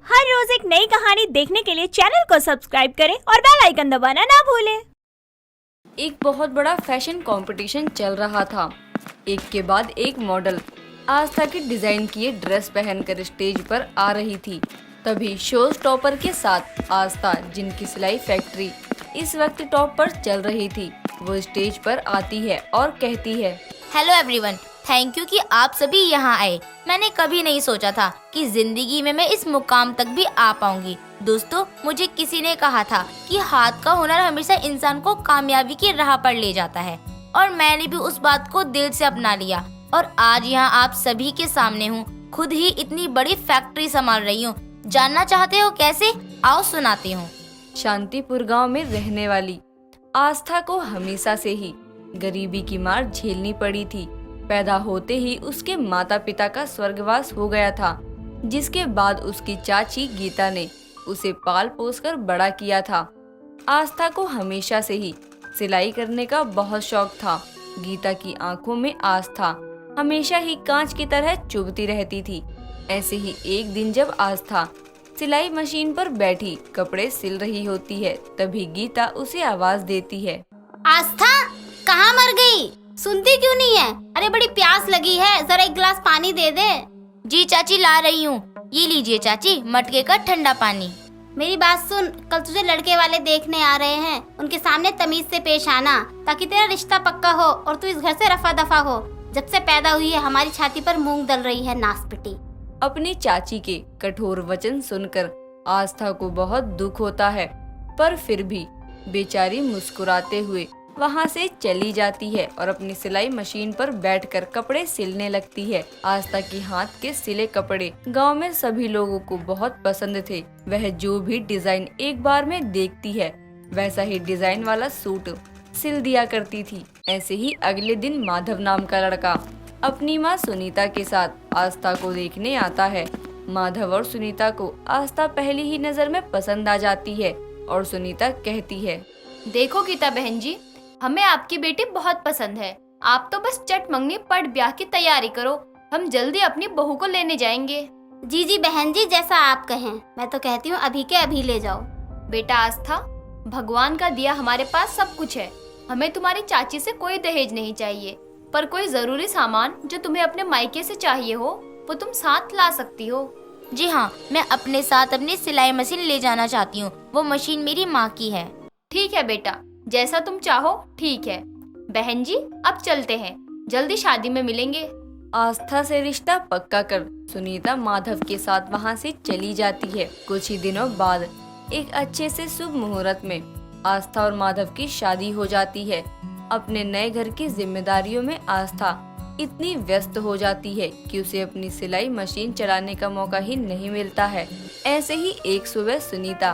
हर रोज एक नई कहानी देखने के लिए चैनल को सब्सक्राइब करें और बेल आइकन दबाना ना भूलें। एक बहुत बड़ा फैशन कंपटीशन चल रहा था। एक के बाद एक मॉडल आस्था की डिजाइन किए ड्रेस पहनकर स्टेज पर आ रही थी। तभी शो स्टॉपर के साथ आस्था, जिनकी सिलाई फैक्ट्री इस वक्त टॉप पर चल रही थी, वो स्टेज पर आती है और कहती है, हेलो एवरीवन, थैंक यू कि आप सभी यहाँ आए। मैंने कभी नहीं सोचा था कि जिंदगी में मैं इस मुकाम तक भी आ पाऊंगी। दोस्तों, मुझे किसी ने कहा था कि हाथ का हुनर हमेशा इंसान को कामयाबी की राह पर ले जाता है और मैंने भी उस बात को दिल से अपना लिया और आज यहाँ आप सभी के सामने हूँ। खुद ही इतनी बड़ी फैक्ट्री संभाल रही हूँ। जानना चाहते हो कैसे? आओ सुनाती हूँ। शांतिपुर गांव में रहने वाली आस्था को हमेशा से ही गरीबी की मार झेलनी पड़ी थी। पैदा होते ही उसके माता पिता का स्वर्गवास हो गया था, जिसके बाद उसकी चाची गीता ने उसे पाल पोस कर बड़ा किया था। आस्था को हमेशा से ही सिलाई करने का बहुत शौक था। गीता की आंखों में आस्था हमेशा ही कांच की तरह चुभती रहती थी। ऐसे ही एक दिन जब आस्था सिलाई मशीन पर बैठी कपड़े सिल रही होती है, तभी गीता उसे आवाज देती है, आस्था, कहाँ मर गई? सुनती क्यों नहीं है? अरे बड़ी प्यास लगी है, जरा एक गिलास पानी दे दे। जी चाची, ला रही हूँ। ये लीजिए चाची, मटके का ठंडा पानी। मेरी बात सुन, कल तुझे लड़के वाले देखने आ रहे हैं, उनके सामने तमीज से पेश आना ताकि तेरा रिश्ता पक्का हो और तू इस घर से रफा दफा हो। जब से पैदा हुई है हमारी छाती पर मूंग दल रही है, नासपिटी। अपनी चाची के कठोर वचन सुनकर आस्था को बहुत दुख होता है, पर फिर भी बेचारी मुस्कुराते हुए वहाँ से चली जाती है और अपनी सिलाई मशीन पर बैठकर कपड़े सिलने लगती है। आस्था की हाथ के सिले कपड़े गांव में सभी लोगों को बहुत पसंद थे। वह जो भी डिजाइन एक बार में देखती है, वैसा ही डिजाइन वाला सूट सिल दिया करती थी। ऐसे ही अगले दिन माधव नाम का लड़का अपनी माँ सुनीता के साथ आस्था को देखने आता है। माधव और सुनीता को आस्था पहली ही नजर में पसंद आ जाती है और सुनीता कहती है, देखो गीता बहन जी, हमें आपकी बेटी बहुत पसंद है। आप तो बस चट मंगनी पट ब्याह की तैयारी करो, हम जल्दी अपनी बहू को लेने जाएंगे। जी जी बहन जी, जैसा आप कहें। मैं तो कहती हूँ अभी के अभी ले जाओ। बेटा आस्था, भगवान का दिया हमारे पास सब कुछ है। हमें तुम्हारी चाची से कोई दहेज नहीं चाहिए, पर कोई जरूरी सामान जो तुम्हें अपने मायके से चाहिए हो वो तुम साथ ला सकती हो। जी हाँ, मैं अपने साथ अपनी सिलाई मशीन ले जाना चाहती हूँ। वो मशीन मेरी माँ की है। ठीक है बेटा, जैसा तुम चाहो ठीक है। बहन जी, अब चलते हैं, जल्दी शादी में मिलेंगे। आस्था से रिश्ता पक्का कर सुनीता माधव के साथ वहाँ से चली जाती है। कुछ ही दिनों बाद एक अच्छे से शुभ मुहूर्त में आस्था और माधव की शादी हो जाती है। अपने नए घर की जिम्मेदारियों में आस्था इतनी व्यस्त हो जाती है कि उसे अपनी सिलाई मशीन चलाने का मौका ही नहीं मिलता है। ऐसे ही एक सुबह सुनीता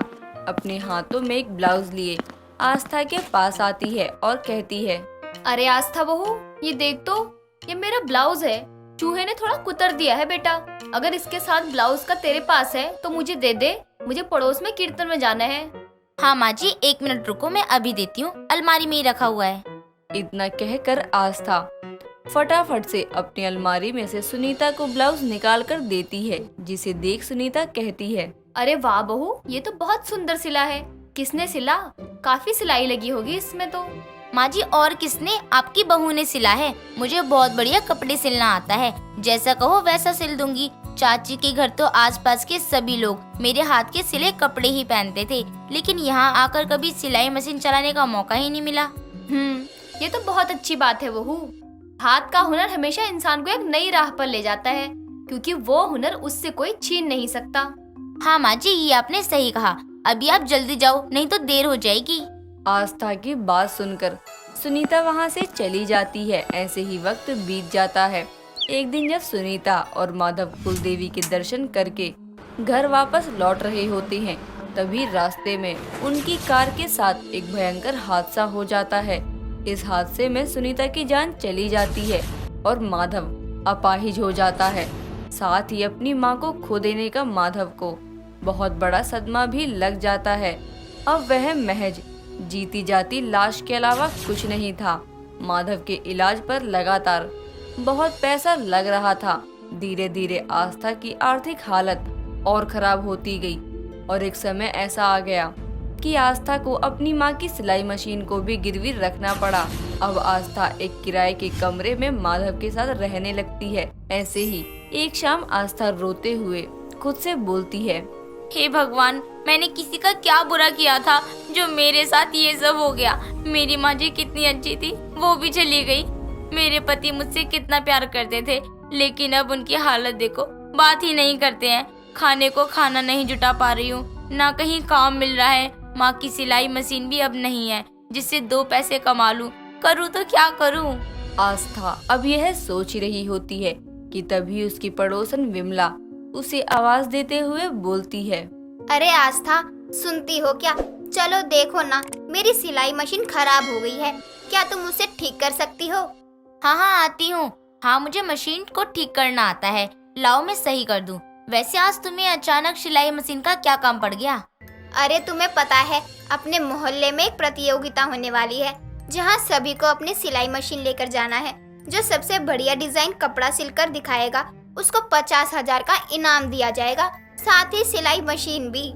अपने हाथों में एक ब्लाउज लिए आस्था के पास आती है और कहती है, अरे आस्था बहू, ये देख तो, ये मेरा ब्लाउज है। चूहे ने थोड़ा कुतर दिया है बेटा। अगर इसके साथ ब्लाउज का तेरे पास है तो मुझे दे दे, मुझे पड़ोस में कीर्तन में जाना है। हाँ माँ जी, 1 मिनट रुको, मैं अभी देती हूँ, अलमारी में ही रखा हुआ है। इतना कहकर आस्था फटाफट से अपनी अलमारी में से सुनीता को ब्लाउज निकाल कर देती है, जिसे देख सुनीता कहती है, अरे वाह बहू, ये तो बहुत सुंदर सिला है। किसने सिला? काफी सिलाई लगी होगी इसमें तो। माँ जी, और किसने? आपकी बहू ने सिला है। मुझे बहुत बढ़िया कपड़े सिलना आता है, जैसा कहो वैसा सिल दूंगी। चाची के घर तो आसपास के सभी लोग मेरे हाथ के सिले कपड़े ही पहनते थे, लेकिन यहाँ आकर कभी सिलाई मशीन चलाने का मौका ही नहीं मिला। ये तो बहुत अच्छी बात है बहू। हाथ का हुनर हमेशा इंसान को एक नई राह पर ले जाता है, क्योंकि वो हुनर उससे कोई छीन नहीं सकता। हाँ माँ जी, ये आपने सही कहा। अभी आप जल्दी जाओ, नहीं तो देर हो जाएगी। आस्था की बात सुनकर सुनीता वहाँ से चली जाती है। ऐसे ही वक्त बीत जाता है। एक दिन जब सुनीता और माधव कुलदेवी के दर्शन करके घर वापस लौट रहे होते हैं, तभी रास्ते में उनकी कार के साथ एक भयंकर हादसा हो जाता है। इस हादसे में सुनीता की जान चली जाती है और माधव अपाहिज हो जाता है। साथ ही अपनी माँ को खो देने का माधव को बहुत बड़ा सदमा भी लग जाता है। अब वह महज जीती जाती लाश के अलावा कुछ नहीं था। माधव के इलाज पर लगातार बहुत पैसा लग रहा था। धीरे धीरे आस्था की आर्थिक हालत और खराब होती गई और एक समय ऐसा आ गया कि आस्था को अपनी माँ की सिलाई मशीन को भी गिरवी रखना पड़ा। अब आस्था एक किराए के कमरे में माधव के साथ रहने लगती है। ऐसे ही एक शाम आस्था रोते हुए खुद से बोलती है, हे भगवान, मैंने किसी का क्या बुरा किया था जो मेरे साथ ये सब हो गया। मेरी माँ जी कितनी अच्छी थी, वो भी चली गई। मेरे पति मुझसे कितना प्यार करते थे, लेकिन अब उनकी हालत देखो, बात ही नहीं करते हैं। खाने को खाना नहीं जुटा पा रही हूँ, ना कहीं काम मिल रहा है। माँ की सिलाई मशीन भी अब नहीं है जिससे 2 पैसे कमा लूं। करूँ तो क्या करूँ? आस्था अब यह सोच रही होती है कि तभी उसकी पड़ोसन विमला उसे आवाज देते हुए बोलती है, अरे आस्था, सुनती हो क्या? चलो देखो ना, मेरी सिलाई मशीन खराब हो गई है। क्या तुम उसे ठीक कर सकती हो? हाँ, आती हूँ। हाँ, मुझे मशीन को ठीक करना आता है। लाओ मैं सही कर दूँ। वैसे आज तुम्हें अचानक सिलाई मशीन का क्या काम पड़ गया? अरे तुम्हें पता है, अपने मोहल्ले में एक प्रतियोगिता होने वाली है जहाँ सभी को अपनी सिलाई मशीन लेकर जाना है। जो सबसे बढ़िया डिजाइन कपड़ा सिलकर दिखाएगा उसको 50,000 का इनाम दिया जाएगा, साथ ही सिलाई मशीन भी।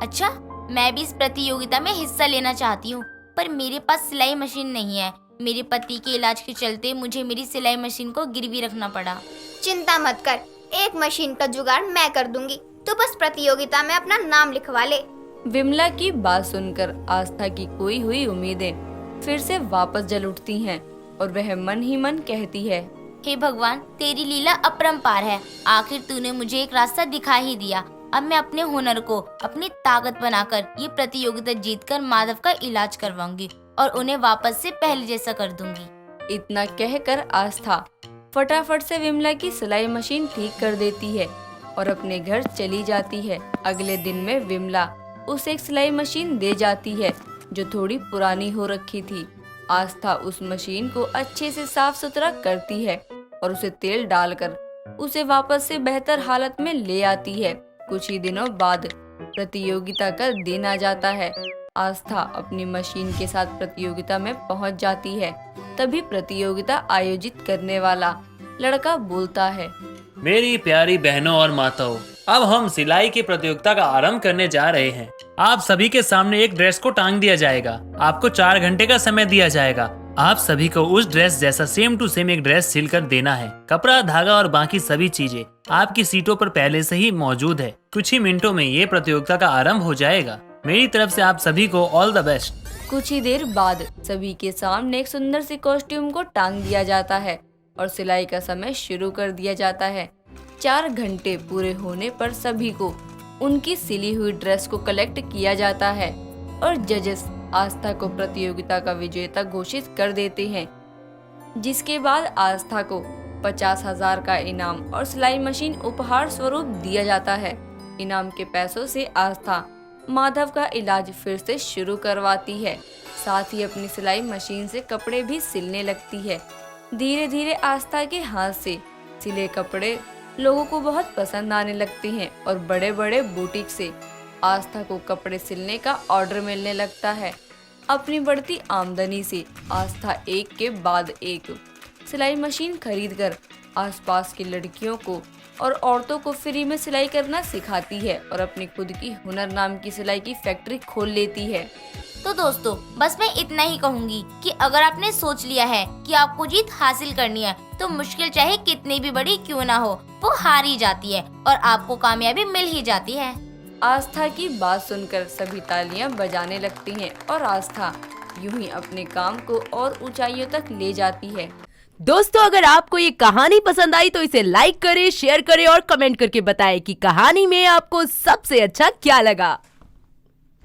अच्छा, मैं भी इस प्रतियोगिता में हिस्सा लेना चाहती हूँ, पर मेरे पास सिलाई मशीन नहीं है। मेरे पति के इलाज के चलते मुझे मेरी सिलाई मशीन को गिरवी रखना पड़ा। चिंता मत कर, एक मशीन का जुगाड़ मैं कर दूंगी। तू बस प्रतियोगिता में अपना नाम लिखवा ले। विमला की बात सुनकर आस्था की खोई हुई उम्मीदें फिर से वापस जल उठती हैं और वह मन ही मन कहती है, हे भगवान, तेरी लीला अपरंपार है। आखिर तूने मुझे एक रास्ता दिखा ही दिया। अब मैं अपने हुनर को अपनी ताकत बनाकर ये प्रतियोगिता जीतकर माधव का इलाज करवाऊंगी और उन्हें वापस से पहले जैसा कर दूंगी। इतना कहकर आस्था फटाफट से विमला की सिलाई मशीन ठीक कर देती है और अपने घर चली जाती है। अगले दिन में विमला उसे एक सिलाई मशीन दे जाती है जो थोड़ी पुरानी हो रखी थी। आस्था उस मशीन को अच्छे से साफ सुथरा करती है और उसे तेल डालकर उसे वापस से बेहतर हालत में ले आती है। कुछ ही दिनों बाद प्रतियोगिता का दिन आ जाता है। आस्था अपनी मशीन के साथ प्रतियोगिता में पहुंच जाती है। तभी प्रतियोगिता आयोजित करने वाला लड़का बोलता है, मेरी प्यारी बहनों और माताओं, अब हम सिलाई की प्रतियोगिता का आरंभ करने जा रहे हैं। आप सभी के सामने एक ड्रेस को टांग दिया जाएगा। आपको 4 घंटे का समय दिया जाएगा। आप सभी को उस ड्रेस जैसा सेम टू सेम एक ड्रेस सिलकर देना है। कपड़ा, धागा और बाकी सभी चीजें आपकी सीटों पर पहले से ही मौजूद है। कुछ ही मिनटों में ये प्रतियोगिता का आरंभ हो जाएगा। मेरी तरफ से आप सभी को ऑल द बेस्ट। कुछ ही देर बाद सभी के सामने एक सुंदर सी कॉस्ट्यूम को टांग दिया जाता है और सिलाई का समय शुरू कर दिया जाता है। 4 घंटे पूरे होने पर सभी को उनकी सिली हुई ड्रेस को कलेक्ट किया जाता है और जजेस आस्था को प्रतियोगिता का विजेता घोषित कर देते हैं, जिसके बाद आस्था को 50,000 का इनाम और सिलाई मशीन उपहार स्वरूप दिया जाता है। इनाम के पैसों से आस्था माधव का इलाज फिर से शुरू करवाती है, साथ ही अपनी सिलाई मशीन से कपड़े भी सिलने लगती है। धीरे धीरे आस्था के हाथ से सिले कपड़े लोगों को बहुत पसंद आने लगते हैं और बड़े बड़े बुटीक से आस्था को कपड़े सिलने का ऑर्डर मिलने लगता है। अपनी बढ़ती आमदनी से आस्था एक के बाद एक सिलाई मशीन खरीदकर आसपास की लड़कियों को और औरतों को फ्री में सिलाई करना सिखाती है और अपनी खुद की हुनर नाम की सिलाई की फैक्ट्री खोल लेती है। तो दोस्तों, बस मैं इतना ही कहूँगी कि अगर आपने सोच लिया है कि आपको जीत हासिल करनी है तो मुश्किल चाहे कितनी भी बड़ी क्यों ना हो, वो हार ही जाती है और आपको कामयाबी मिल ही जाती है। आस्था की बात सुनकर सभी तालियां बजाने लगती हैं और आस्था यूं ही अपने काम को और ऊंचाइयों तक ले जाती है। दोस्तों, अगर आपको ये कहानी पसंद आई तो इसे लाइक करें, शेयर करें और कमेंट करके बताएं कि कहानी में आपको सबसे अच्छा क्या लगा।